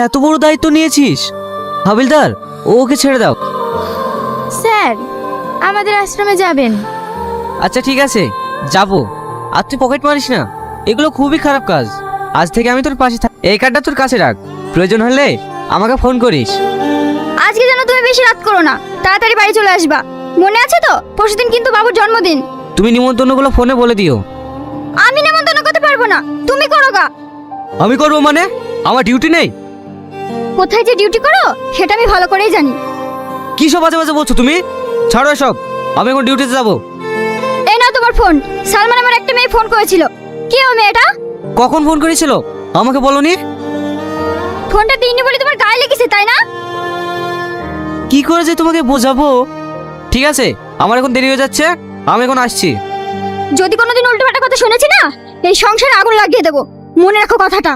এত বড় দায়িত্ব নিয়েছিস? হাবিলদার, ওকে ছেড়ে দাও। স্যার, আমাদের আশ্রমে যাবেন? আচ্ছা ঠিক আছে, যাবো। আর তুই পকেট মারিস না, এগুলো খুবই খারাপ কাজ। আজ থেকে আমি তোর পাশে থাক। এই কার্ডটা তোর কাছে রাখ, প্রয়োজন হলে আমাকে ফোন করিস। আজকে যেন তুমি বেশি রাত করো না, তাড়াতাড়ি বাড়ি চলে আসবা। মনে আছে তো? পরশুদিন কিন্তু বাবুর জন্মদিন। তুমি নিমন্ত্রণগুলো ফোনে বলে দিও। আমি নেমন্তন্ন করতে পারবো না, তুমি করো গা। আমি করবো মানে? আমার ডিউটি নেই? কোথায় যে ডিউটি করো সেটা আমি ভালো করেই জানি। কি সব বাজে বাজে বলছো তুমি? ছাড়ো এসব, আমি এখন ডিউটিতে যাবো। এই নাও তোমার ফোন। সালমান আমার একটা মেয়ে ফোন করেছিল। কে ও মেয়েটা? কখন ফোন করেছিল আমাকে বলনি? ফোনটা দিইনি বলে তোমার গায়ে লেগেছে তাই না? কি করে যে তোমাকে বোঝাবো? ঠিক আছে, আমার এখন দেরি হয়ে যাচ্ছে, আমি এখন আসছি। যদি কোনোদিন উল্টোপাল্টা কথা শুনেছি না, এই সংসারে আগুন লাগিয়ে দেবো, মনে রাখো কথাটা।